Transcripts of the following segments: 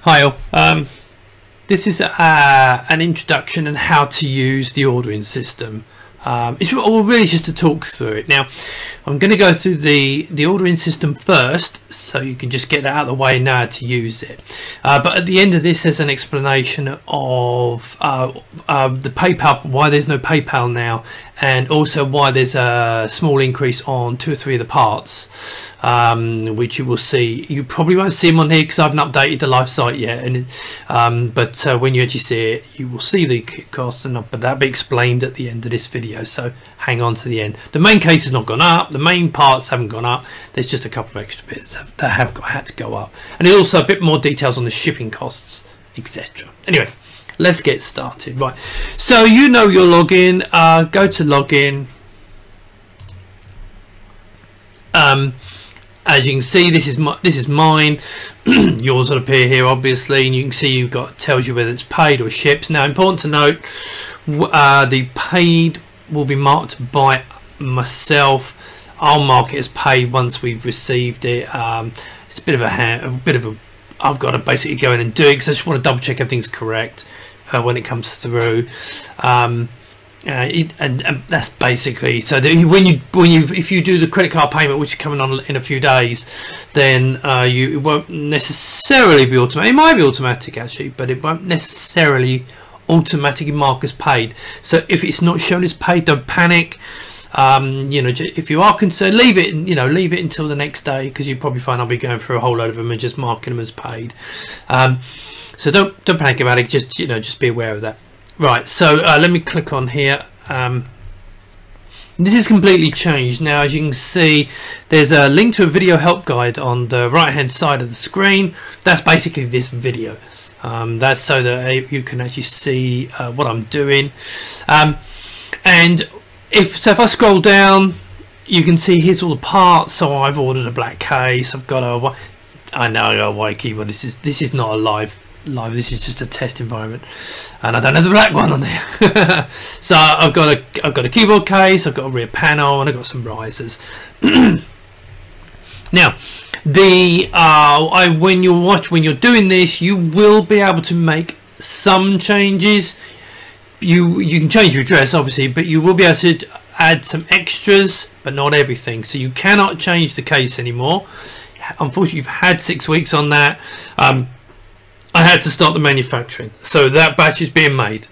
Hi all. This is an introduction on how to use the ordering system. It's really just to talk through it. Now I'm going to go through the ordering system first, so you can just get that out of the way now to use it. But at the end of this there's an explanation of the PayPal, why there's no PayPal now, and also why there's a small increase on 2 or 3 of the parts, which you will see. You probably won't see them on here because I haven't updated the live site yet, and but when you actually see it you will see the costs, but that'll be explained at the end of this video, so hang on to the end. The main case has not gone up, the main parts haven't gone up, there's just a couple of extra bits that have had to go up, and also a bit more details on the shipping costs, etc. Anyway, let's get started. Right, so you know your login. Go to login. As you can see, this is mine. Yours will appear here obviously, and you can see you've got, tells you whether it's paid or shipped. Now important to note, the paid will be marked by myself. I'll mark it as paid once we've received it. It's a bit of a I've got to basically go in and do it because I just want to double check everything's correct when it comes through. And that's basically, so that if you do the credit card payment, which is coming on in a few days, then it won't necessarily be automatic. It might be automatic actually, but it won't necessarily automatically mark as paid. So if it's not shown as paid, don't panic. You know, if you are concerned, leave it until the next day, because you probably find I'll be going through a whole load of them and just marking them as paid. So don't panic about it. Just be aware of that. Right, so let me click on here. This is completely changed now. As you can see, there's a link to a video help guide on the right hand side of the screen. That's basically this video. That's so that you can actually see what I'm doing. And if I scroll down, you can see here's all the parts. So I've ordered a black case. I've got a, I know I got a white keyboard. This is not a live. This is just a test environment, and I don't have the black one on there. So I've got a keyboard case, I've got a rear panel, and I've got some risers. Now when you're doing this, you will be able to make some changes. You can change your address obviously, but you will be able to add some extras, but not everything. So you cannot change the case anymore. Unfortunately, you've had 6 weeks on that. I had to start the manufacturing, so that batch is being made.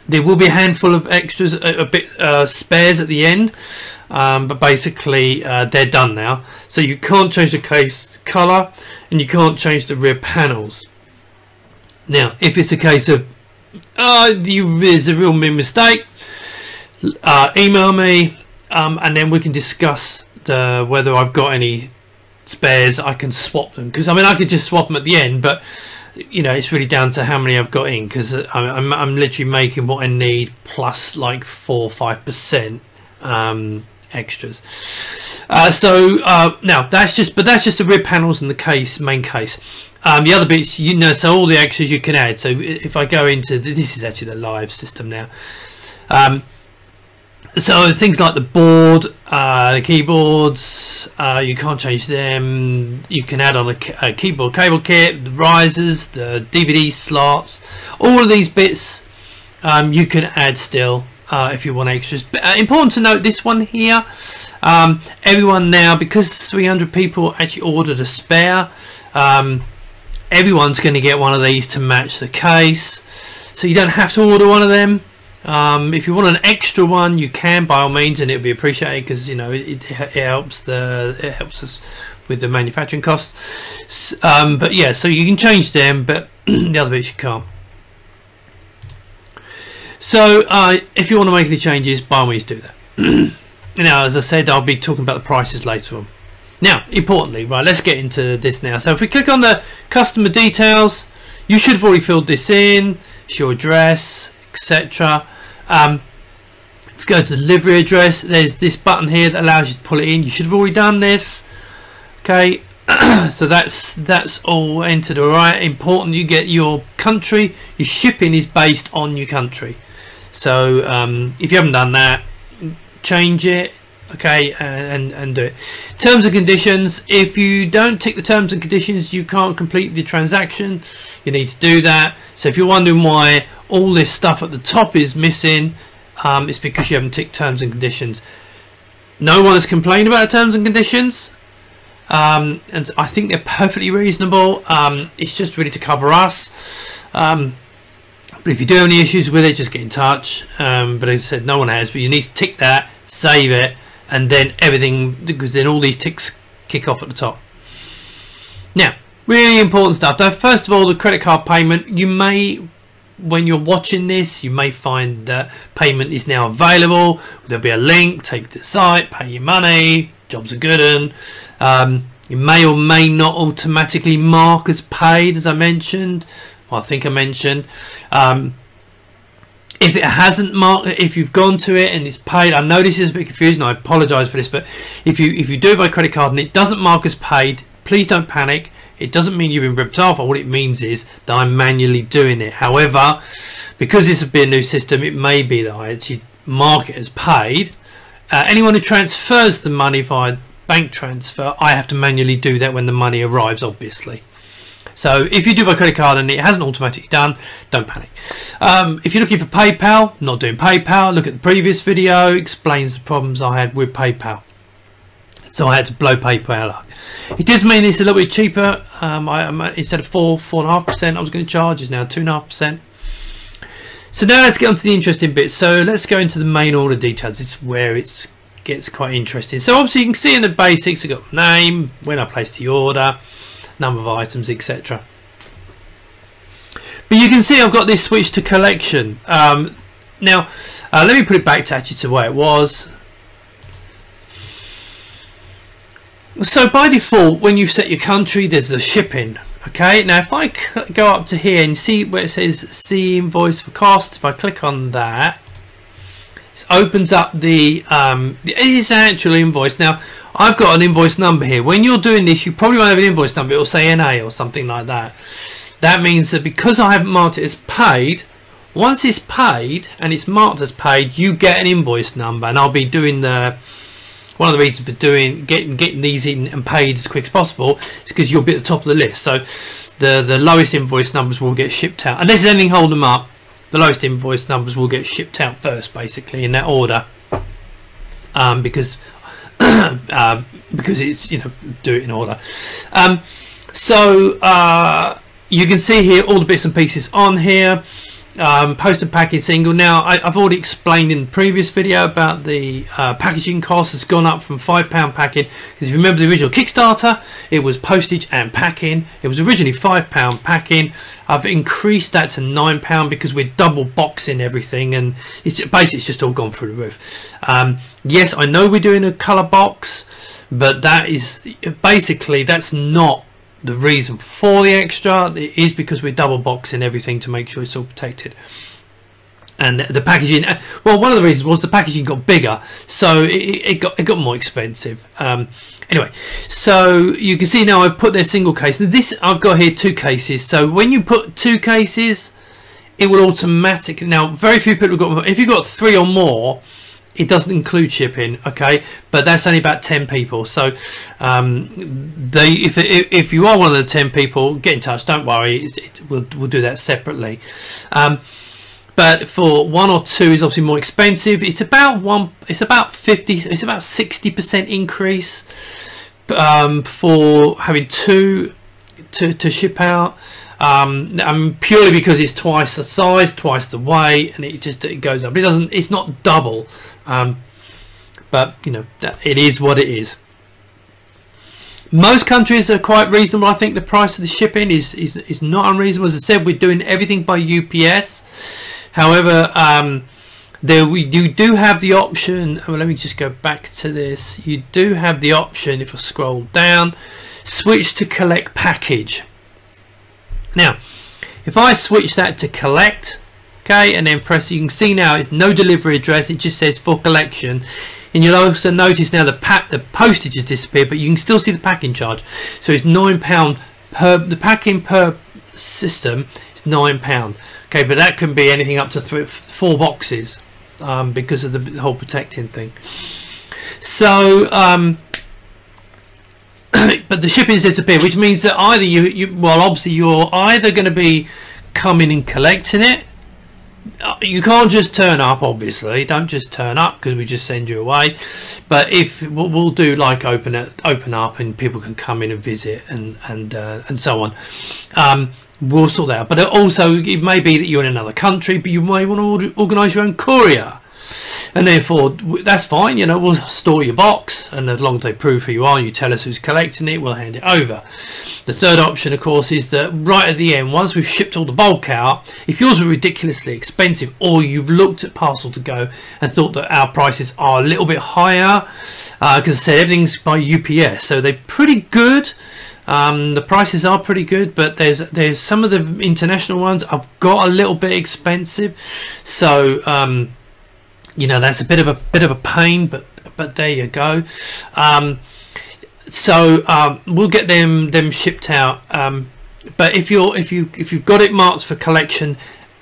There will be a handful of extras, a bit spares at the end, but basically they're done now. So you can't change the case color, and you can't change the rear panels. Now, if it's a case of there's a real mistake, email me, and then we can discuss whether I've got any spares. I can swap them, because I mean I could just swap them at the end, but you know, it's really down to how many I've got in, because I'm literally making what I need plus like 4 or 5% extras. Now that's just the rear panels and the case, main case. The other bits, you know, so all the extras you can add. So if I go into this is actually the live system now. So things like the board, the keyboards, you can't change them. You can add on a keyboard cable kit, the risers, the DVD slots, all of these bits you can add still if you want extras. But important to note, this one here, everyone now, because 300 people actually ordered a spare, everyone's going to get one of these to match the case. So you don't have to order one of them. If you want an extra one, you can, by all means, and it'll be appreciated, because you know it helps us with the manufacturing costs. But yeah, so you can change them, but the other bits you can't. So if you want to make any changes, by all means do that. Now, as I said, I'll be talking about the prices later on. Now, importantly, right, let's get into this now. So if we click on the customer details, you should have already filled this in. It's your address, etc. If you go to delivery address, there's this button here that allows you to pull it in. You should have already done this. Okay, so that's all entered. All right, important you get your country. Your shipping is based on your country. So if you haven't done that, change it. okay, and do it. Terms and conditions, if you don't tick the terms and conditions, you can't complete the transaction. You need to do that. So if you're wondering why all this stuff at the top is missing, it's because you haven't ticked terms and conditions. No one has complained about terms and conditions, and I think they're perfectly reasonable. It's just really to cover us. But if you do have any issues with it, just get in touch. But as I said, no one has. But you need to tick that, save it, and then everything, because then all these ticks kick off at the top. Now, really important stuff. Though, first of all, the credit card payment. You may, when you're watching this, you may find that payment is now available. There'll be a link. Take it to the site, pay your money. Jobs are good. And you may or may not automatically mark as paid, as I mentioned. I think I mentioned. If it hasn't marked, if you've gone to it and it's paid, I know this is a bit confusing, I apologise for this, but if you do it by credit card and it doesn't mark as paid, please don't panic. It doesn't mean you've been ripped off. What it means is that I'm manually doing it. However, because this will be a new system, it may be that I actually mark it as paid. Anyone who transfers the money via bank transfer, I have to manually do that when the money arrives, obviously. So if you do by credit card and it hasn't automatically done, don't panic. If you're looking for PayPal, not doing PayPal, look at the previous video, explains the problems I had with PayPal. So I had to blow PayPal up. It does mean it's a little bit cheaper. Instead of 4.5% I was going to charge, is now 2.5%. So now let's get on to the interesting bit. So let's go into the main order details. This is where it gets quite interesting. So obviously you can see in the basics, I've got name, when I placed the order, number of items, etc. But you can see I've got this switch to collection. Now let me put it back to actually to where it was. So by default, when you set your country, there's the shipping. Okay, now if I go up to here and see where it says see invoice for cost, if I click on that, it opens up the it is an actual invoice. Now I've got an invoice number here. When you're doing this, you probably won't have an invoice number. It will say NA or something like that. That means that because I haven't marked it as paid, once it's paid and it's marked as paid, you get an invoice number. And I'll be doing one of the reasons for getting these in and paid as quick as possible is because you'll be at the top of the list. So the lowest invoice numbers will get shipped out. Unless there's anything holding them up, the lowest invoice numbers will get shipped out first, basically, in that order. Because it's, you know, do it in order. So you can see here all the bits and pieces on here. Post and packing single. Now I've already explained in the previous video about the packaging cost has gone up from £5 packing, because if you remember the original Kickstarter, it was postage and packing. It was originally £5 packing. I've increased that to £9 because we're double boxing everything, and it's basically it's just all gone through the roof. Yes, I know we're doing a colour box, but that is basically, that's not the reason for the extra. It is because we're double boxing everything to make sure it's all protected. And the packaging, well, one of the reasons was the packaging got bigger, so it got more expensive. Anyway, so you can see now I've put their single case. This I've got here 2 cases. So when you put 2 cases, it will automatically, now very few people have got, if you've got 3 or more, it doesn't include shipping, okay, but that's only about 10 people. So if you are one of the 10 people, get in touch, don't worry, we'll do that separately. But for 1 or 2 is obviously more expensive. It's about 60% increase for having 2 to ship out. Purely because it's twice the size, twice the weight, and it goes up. It's not double, but you know, it is what it is. Most countries are quite reasonable. I think the price of the shipping is not unreasonable. As I said, we're doing everything by UPS. However, you do have the option. Well, let me just go back to this. You do have the option, if I scroll down, switch to collect package. Now, if I switch that to collect, okay, and then press, you can see now it's no delivery address. It just says for collection. And you'll also notice now the postage has disappeared, but you can still see the packing charge. So it's £9 per, the packing per system is £9. Okay, but that can be anything up to 4 boxes because of the whole protecting thing. So but the shipping's disappeared, which means that either well, obviously you're either going to be coming and collecting it. You can't just turn up, obviously. Don't just turn up, because we just send you away. But if we'll do, like, open up and people can come in and visit and so on. We'll sort that out. But also it may be that you're in another country, but you may want to organise your own courier, and therefore that's fine. You know, we'll store your box, and as long as they prove who you are and you tell us who's collecting it, we'll hand it over. The third option, of course, is that right at the end, once we've shipped all the bulk out, if yours are ridiculously expensive, or you've looked at Parcel to Go and thought that our prices are a little bit higher, because I said everything's by UPS, so they're pretty good. The prices are pretty good, but there's some of the international ones I've got a little bit expensive, so you know, that's a bit of a pain, but there you go. So we'll get them shipped out, but if you've got it marked for collection,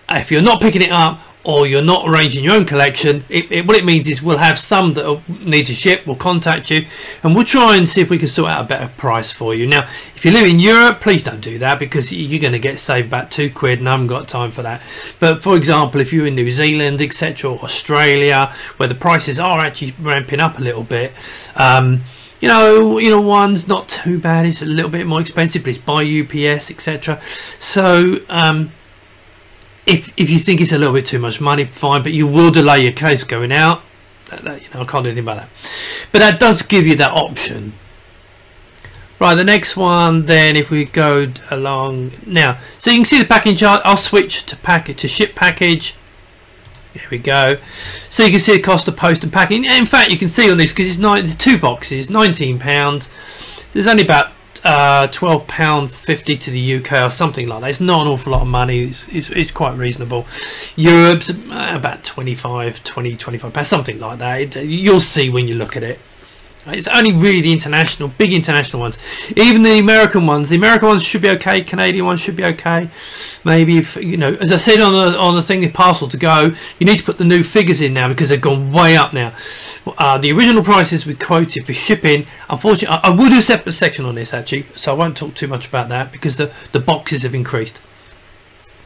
if you're not picking it up or you're not arranging your own collection, what it means is we'll have some that need to ship. We'll contact you and we'll try and see if we can sort out a better price for you. Now, if you live in Europe, please don't do that, because you're going to get saved about £2, and I haven't got time for that. But for example, if you're in New Zealand, etc., or Australia, where the prices are actually ramping up a little bit, you know, one's not too bad. It's a little bit more expensive, but it's by UPS, etc. So if you think it's a little bit too much money, fine, but you will delay your case going out. You know, I can't do anything about that, but that does give you that option. Right, the next one then, if we go along now, so you can see the packing chart. I'll switch to ship package. There we go. So you can see the cost of post and packing. In fact, you can see on this, because there's 2 boxes, £19. There's only about £12.50 to the UK or something like that. It's not an awful lot of money. It's quite reasonable. Europe's about 25 pounds, something like that. You'll see when you look at it. It's only really the big international ones. Even the American ones should be okay. Canadian ones should be okay. Maybe, if you know, as I said on the thing with Parcel to Go, you need to put the new figures in now, because they've gone way up now. The original prices we quoted for shipping, unfortunately, I would do a separate section on this actually, so I won't talk too much about that, because the boxes have increased.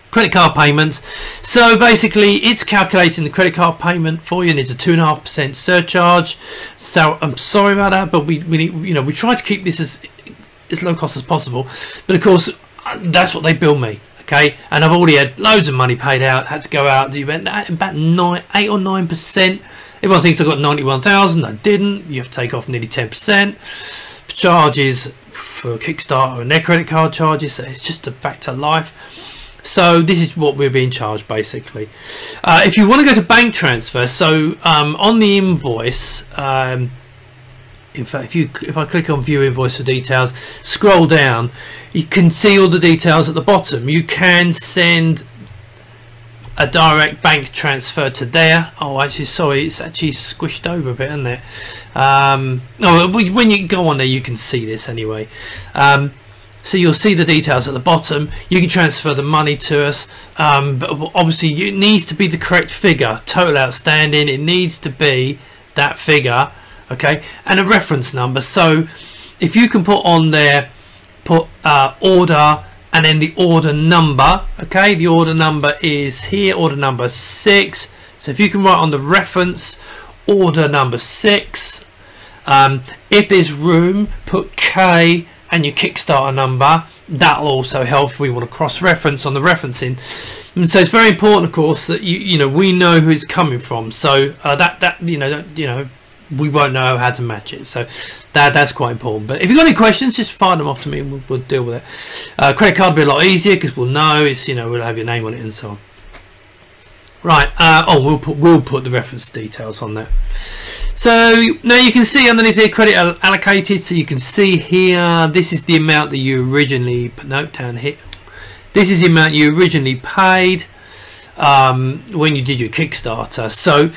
Credit card payments. So basically it's calculating the credit card payment for you, and it's a 2.5% surcharge. So I'm sorry about that, but we try to keep this as low cost as possible, but of course that's what they bill me. Okay, and I've already had loads of money paid out, had to go out, do about 8 or 9%. Everyone thinks I got 91,000. I didn't. You have to take off nearly 10%. Charges for Kickstarter and their credit card charges. So it's just a fact of life. So this is what we're being charged basically. If you want to go to bank transfer, so on the invoice, in fact, if I click on view invoice for details, scroll down, you can see all the details at the bottom. You can send a direct bank transfer to there. Oh, actually, sorry, it's actually squished over a bit, isn't it? Oh, when you go on there, you can see this anyway. So you'll see the details at the bottom. You can transfer the money to us, but obviously it needs to be the correct figure. Total outstanding, it needs to be that figure, okay, and a reference number. So if you can put on there, put order and then the order number, okay, the order number is here, order number 6. So if you can write on the reference order number 6, if there's room, put K and your Kickstarter number. That'll also help if we want to cross-reference on the referencing. And so it's very important, of course, that you know, we know who it's coming from. So that we won't know how to match it. So that's quite important. But if you've got any questions, just fire them off to me and we'll deal with it. Credit card will be a lot easier, because we'll know it's, you know, we'll have your name on it and so on. Right. We'll put the reference details on that. So now you can see underneath here, credit allocated. So you can see here, this is the amount that you originally, note down here, this is the amount you originally paid when you did your Kickstarter. So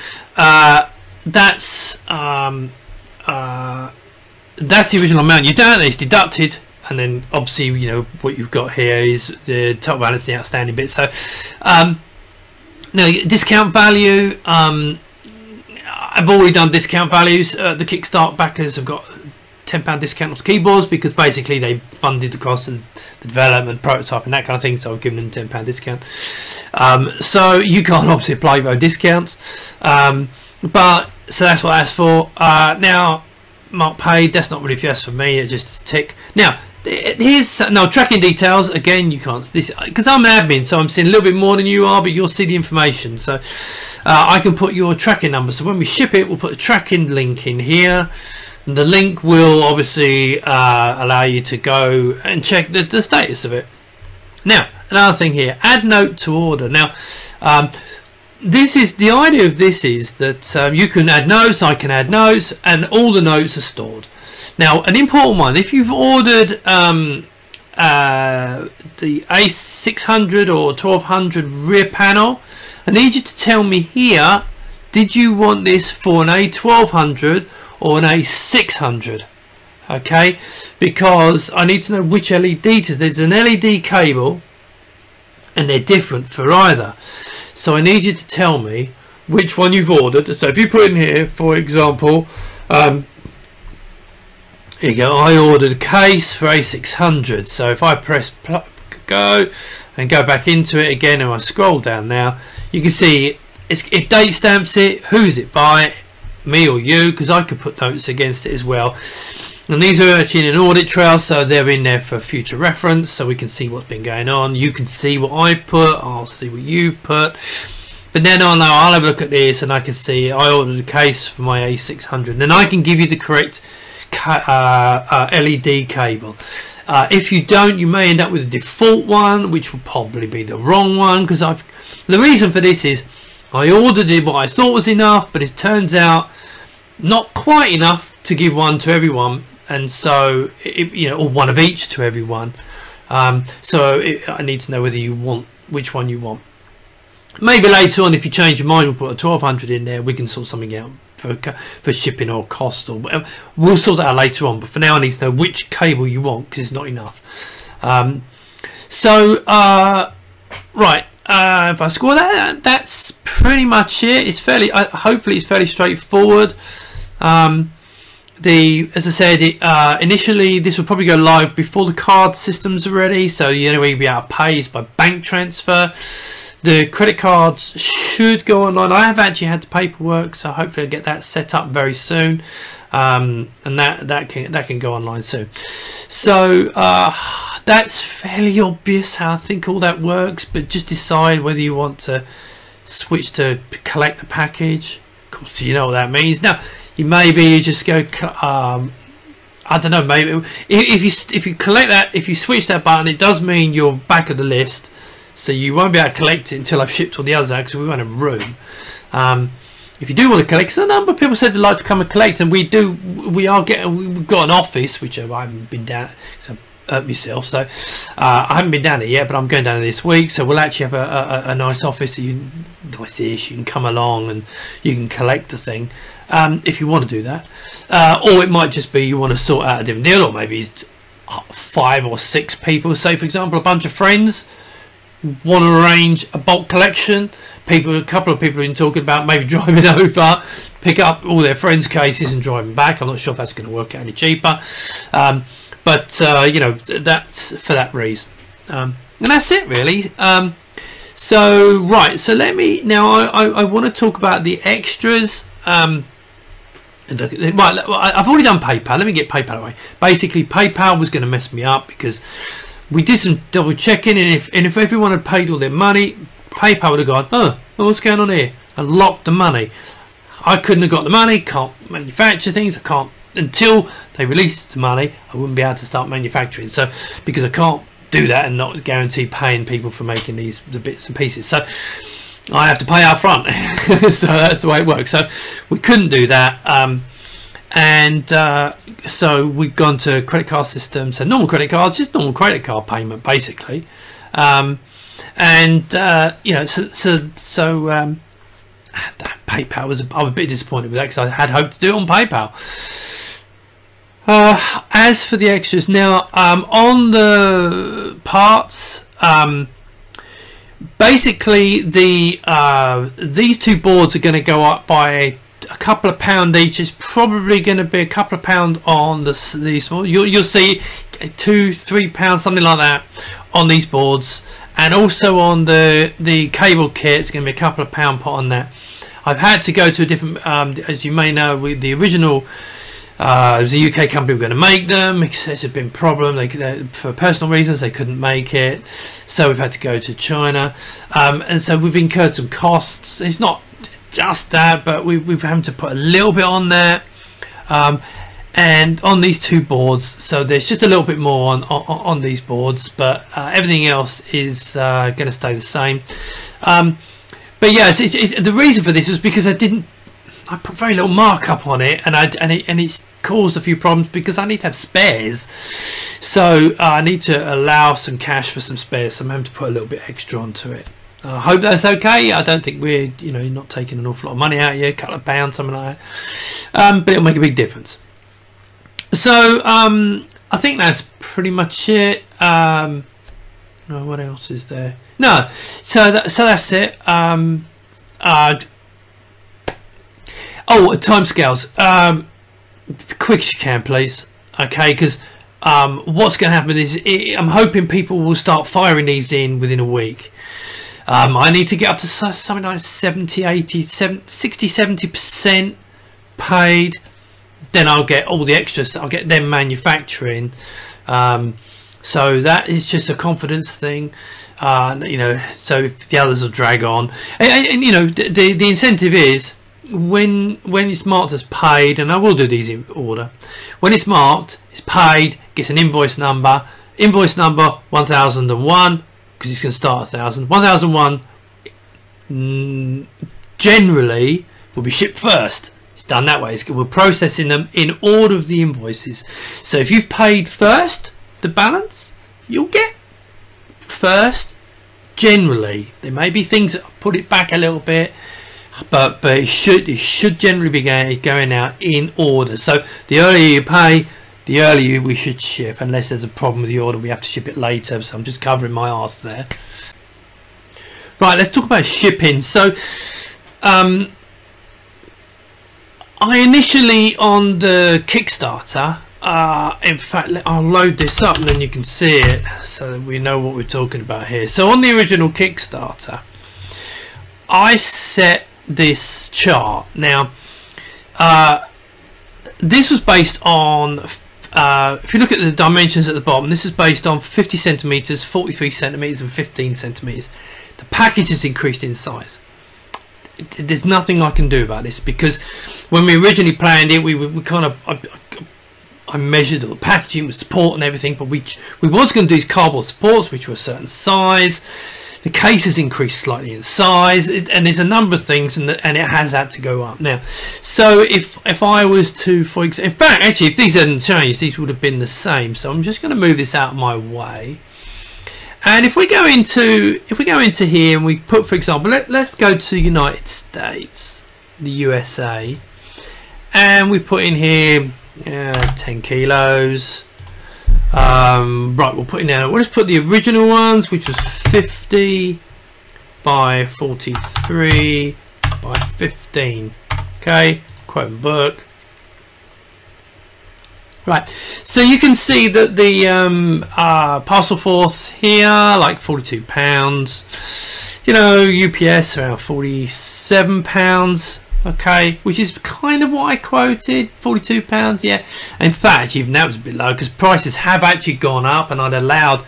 that's the original amount. You don't, it's deducted, and then obviously, you know, what you've got here is the total balance, the outstanding bit. So now discount value, I've already done discount values. The Kickstarter backers have got £10 discount off keyboards because basically they funded the cost of the development, prototype and that kind of thing, so I've given them £10 discount. So you can't obviously apply your own discounts, but so that's what that's for. Now mark paid, that's not really just for me, it's just a tick. Now here's no tracking details. Again, you can't this because I'm an admin, so I'm seeing a little bit more than you are, but you'll see the information. So I can put your tracking number, so when we ship it we'll put a tracking link in here, and the link will obviously allow you to go and check the status of it. Now another thing here, add note to order. Now this is the idea of this is that you can add notes, I can add notes, and all the notes are stored. Now an important one, if you've ordered the A600 or 1200 rear panel, I need you to tell me here, did you want this for an A1200 or an A600? Okay, because I need to know which LED, there's an LED cable and they're different for either. So I need you to tell me which one you've ordered. So if you put in here, for example, here you go, I ordered a case for A600. So if I press go and go back into it again and I scroll down now, you can see it date stamps it, who's it by, me or you, because I could put notes against it as well. And these are actually in an audit trail, so they're in there for future reference, so we can see what's been going on. You can see what I put, I'll see what you've put, but then I'll have a look at this and I can see I ordered a case for my A600, and then I can give you the correct LED cable. If you don't, you may end up with a default one, which will probably be the wrong one, because the reason for this is I ordered it what I thought was enough, but it turns out not quite enough to give one to everyone, and so you know, or one of each to everyone. So I need to know whether you want which one you want. Maybe later on, if you change your mind, we'll put a 1200 in there. We can sort something out for shipping or cost or whatever. We'll sort that out later on. But for now, I need to know which cable you want because it's not enough. Right. If I score that, that's pretty much it. It's fairly, hopefully, it's fairly straightforward. As I said, initially this will probably go live before the card systems are ready. So the only way you'll be able to pay is by bank transfer. The credit cards should go online. I have actually had the paperwork, so hopefully I'll get that set up very soon, and that can go online soon. So that's fairly obvious how I think all that works, but just decide whether you want to switch to collect the package. Of course, you know what that means. Now, you just go. I don't know. Maybe if you collect that, if you switch that button, it does mean you're back of the list. So you won't be able to collect it until I've shipped all the others out because we won't have room. If you do want to collect, because a number of people said they'd like to come and collect, and we've got an office which I haven't been down, so I hurt myself, so I haven't been down there yet, but I'm going down there this week. So we'll actually have a nice office that you can come along and you can collect the thing if you want to do that, or it might just be you want to sort out a different deal, or maybe it's 5 or 6 people. Say for example, a bunch of friends want to arrange a bulk collection. A couple of people have been talking about maybe driving over, pick up all their friends' cases and driving back. I'm not sure if that's going to work out any cheaper, but you know, that's for that reason, and that's it really. So right, so let me now. I want to talk about the extras. Right, I've already done PayPal. Let me get PayPal away. Basically, PayPal was going to mess me up because we did some double checking, and if everyone had paid all their money, PayPal would have gone, oh, what's going on here, and locked the money. I couldn't have got the money, can't manufacture things, I can't, until they release the money, I wouldn't be able to start manufacturing. So, because I can't do that and not guarantee paying people for making the bits and pieces. So, I have to pay up front. So, that's the way it works. So, we couldn't do that. So we've gone to credit card systems, so normal credit cards, just normal credit card payment basically, you know, so PayPal was I was a bit disappointed with that because I had hoped to do it on PayPal. As for the extras now, on the parts, basically these two boards are going to go up by a couple of pound each. It's probably going to be a couple of pound on the small. You'll see £2-3, something like that, on these boards, and also on the cable kit. It's going to be a couple of pound put on that. I've had to go to a different, as you may know, with the original. It was a UK company were going to make them. It's been a problem. For personal reasons, they couldn't make it, so we've had to go to China, and so we've incurred some costs. It's not just that, but we've had to put a little bit on there, and on these two boards. So there's just a little bit more on these boards, but everything else is going to stay the same. But yes, the reason for this was because I put very little markup on it, and it's caused a few problems because I need to have spares. So I need to allow some cash for some spares. So I'm having to put a little bit extra onto it. I hope that's okay. I don't think we're, not taking an awful lot of money out here, a couple of pounds, something like that. But it'll make a big difference. So I think that's pretty much it. What else is there? No. So that's it. Timescales. Quick as you can, please. Okay, because what's going to happen is I'm hoping people will start firing these in within a week. I need to get up to something like 70, 80, 60, 70% paid. Then I'll get all the extras. I'll get them manufacturing. So that is just a confidence thing. So if the others will drag on, and the incentive is when it's marked as paid, and I will do these in order. When it's marked, it's paid, gets an invoice number 1001, because it's going to start 1001 generally will be shipped first. It's done that way. We're processing them in order of the invoices. So if you've paid first the balance, you'll get first. Generally, there may be things that put it back a little bit, but it should generally be going out in order. So the earlier you pay, the earlier we should ship, unless there's a problem with the order, we have to ship it later. So I'm just covering my arse there. Right, let's talk about shipping. So I initially, on the Kickstarter, in fact, I'll load this up and then you can see it so that we know what we're talking about here. So on the original Kickstarter, I set this chart. Now this was based on if you look at the dimensions at the bottom, this is based on 50 centimeters, 43 centimeters and 15 centimeters. The package has increased in size. There's nothing I can do about this, because when we originally planned it, we kind of I measured the packaging with support and everything, but we was going to do these cardboard supports which were a certain size. The case has increased slightly in size, and there's a number of things, and it has had to go up now. So if I was to, for example, in fact, actually, if these hadn't changed, these would have been the same. So I'm just going to move this out of my way. And if we go into here and we put, for example, let's go to the United States, the USA, and we put in here 10 kilos. Right, we'll put in there. We'll just put the original ones, which was 50 by 43 by 15. Okay, quote and book. Right, so you can see that the parcel force here, like £42. UPS around £47. Okay, which is kind of what I quoted, £42. Yeah, in fact, even that was a bit low because prices have actually gone up, and I'd allowed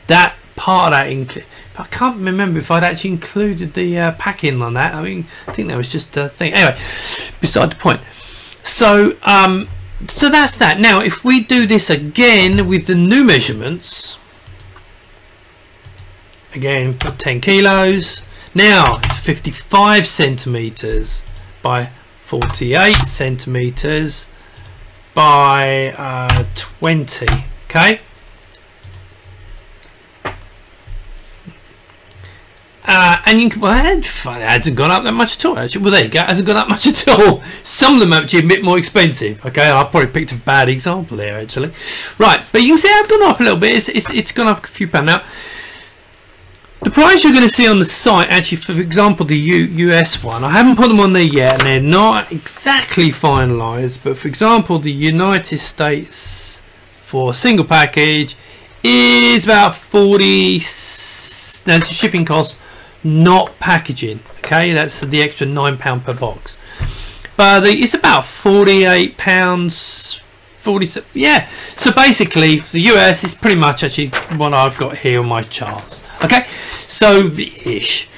that part of that I can't remember if I'd actually included the packing on that. I think that was just a thing. Anyway, beside the point. So so that's that. Now if we do this again with the new measurements, again put 10 kilos. Now it's 55 centimeters by 48 centimeters by 20. Okay, and you can, well, it hasn't gone up that much at all, actually. Well, there you go, it hasn't gone up much at all. Some of them are actually a bit more expensive. Okay, I probably picked a bad example there, actually. Right, but you can see I've gone up a little bit. It's gone up a few pounds. Now The price you're going to see on the site, actually, for example, the US one, I haven't put them on there yet, and they're not exactly finalised. But for example, the United States for a single package is about 40. That's the shipping cost, not packaging. Okay, that's the extra £9 per box. But it's about £48. 47, yeah. So basically, for the US, it's pretty much actually what I've got here on my charts. Okay, so ish,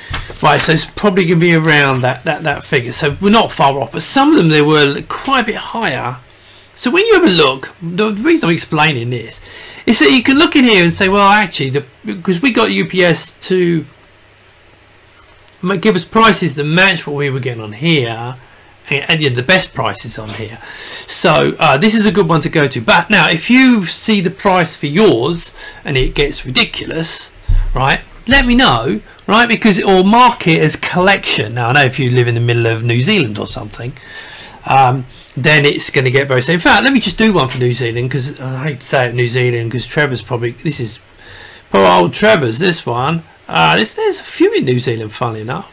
right. So it's probably going to be around that figure. So we're not far off, but some of them they were quite a bit higher. So when you have a look, the reason I'm explaining this is that you can look in here and say, well, actually, because we got UPS to give us prices that match what we were getting on here. And yeah, the best prices on here. So this is a good one to go to. But now, if you see the price for yours and it gets ridiculous, right, let me know, right, because it will mark it as collection. Now, I know if you live in the middle of New Zealand or something, then it's going to get very. So in fact, let me just do one for New Zealand, because I hate to say it, New Zealand, because Trevor's probably, this is poor old Trevor's, this one. There's a few in New Zealand, funnily enough.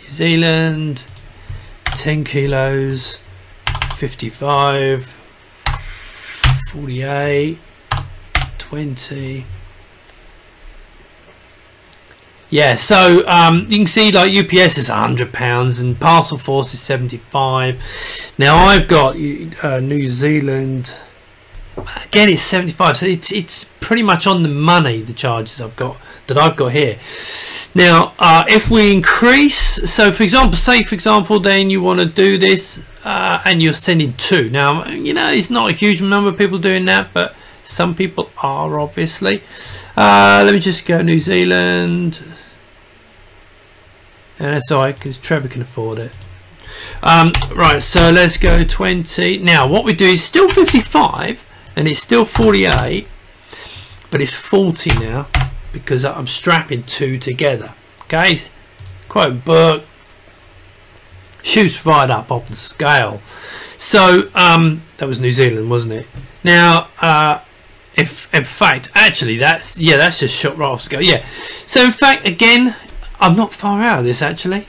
New Zealand, 10 kilos, 55, 48, 20. Yeah, so you can see like UPS is £100 and Parcel Force is 75. Now I've got New Zealand, again it's 75, so it's pretty much on the money, the charges I've got here. Now if we increase, so for example, say for example then you want to do this and you're sending 2. Now you know it's not a huge number of people doing that, but some people are, obviously. Let me just go New Zealand, and that's alright because Trevor can afford it. Right, so let's go 20. Now what we do is still 55 and it's still 48, but it's 40 now because I'm strapping 2 together. Okay, quote book, shoots right up off the scale. So that was New Zealand, wasn't it? Now if in fact actually that's just shot right off scale. Yeah, so in fact again I'm not far out of this actually.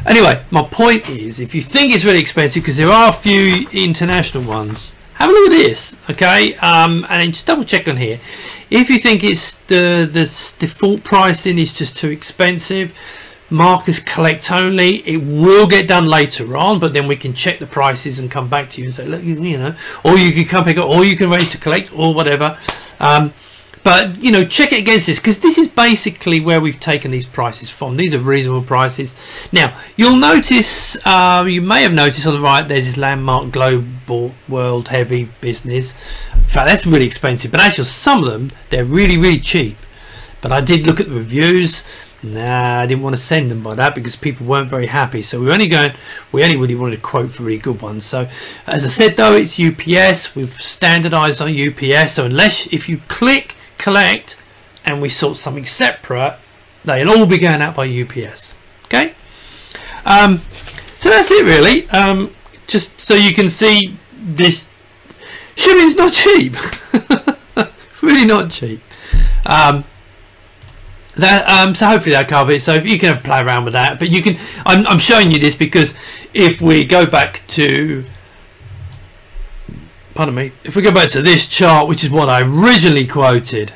Anyway, my point is, if you think it's really expensive, because there are a few international ones, have a look at this, okay? And then just double check on here. If you think it's the default pricing is just too expensive, mark as collect only. It will get done later on, but then we can check the prices and come back to you and say, look, you know, or you can come pick up, or you can raise to collect, or whatever. But you know, check it against this, because this is basically where we've taken these prices from. These are reasonable prices. Now you'll notice, you may have noticed on the right, there's this landmark global world heavy business. In fact, that's really expensive, but actually some of them they're really cheap. But I did look at the reviews. Nah, I didn't want to send them by that because people weren't very happy. So we only really wanted to quote for really good ones. So as I said though, it's UPS. We've standardized on UPS. So if you click collect and we sort something separate, they'll all be going out by UPS. Okay, so that's it really. Just so you can see, this shipping's not cheap. Really not cheap. So hopefully that covers it. So if you can play around with that, but you can, I'm showing you this because if we go back to, pardon me, if we go back to this chart, which is what I originally quoted,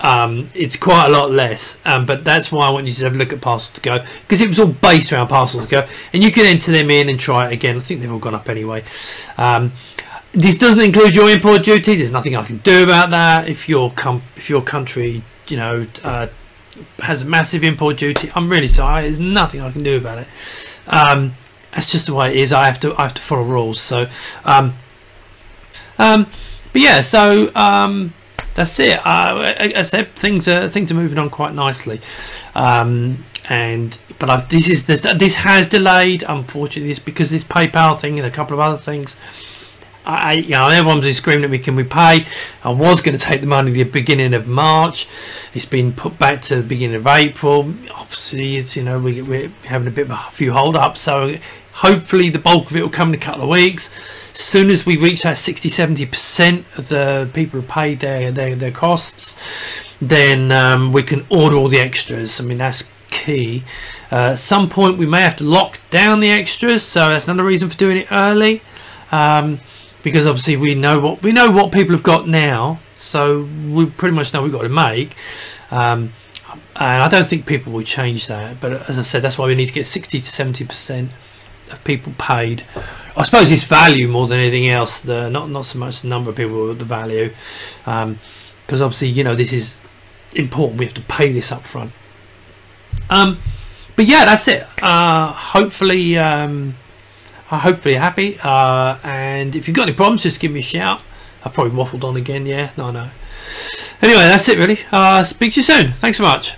it's quite a lot less, but that's why I want you to have a look at Parcel to Go, because it was all based around Parcel to Go, and you can enter them in and try it again. I think they've all gone up anyway. This doesn't include your import duty. There's nothing I can do about that. If your country, you know, has a massive import duty, I'm really sorry. There's nothing I can do about it. That's just the way it is. I have to follow rules. So, but yeah. So that's it. As I said, things are moving on quite nicely. But this has delayed, unfortunately, because this PayPal thing and a couple of other things. You know, everyone's been screaming at me, can we pay? I was going to take the money at the beginning of March. It's been put back to the beginning of April. Obviously, it's, you know, we're having a few hold ups, so Hopefully the bulk of it will come in a couple of weeks. As soon as we reach that 60-70% of the people who paid their costs, then we can order all the extras. I mean, that's key. At some point we may have to lock down the extras, so that's another reason for doing it early, because obviously we know what people have got now, so we pretty much know what we've got to make. And I don't think people will change that, but as I said, that's why we need to get 60-70% of people paid. I suppose it's value more than anything else, not so much the number of people, but the value, because obviously, you know, this is important. We have to pay this up front. But yeah, that's it. Hopefully you're happy, and if you've got any problems, just give me a shout. I've probably waffled on again. Yeah, no. Anyway, that's it really. Speak to you soon. Thanks so much.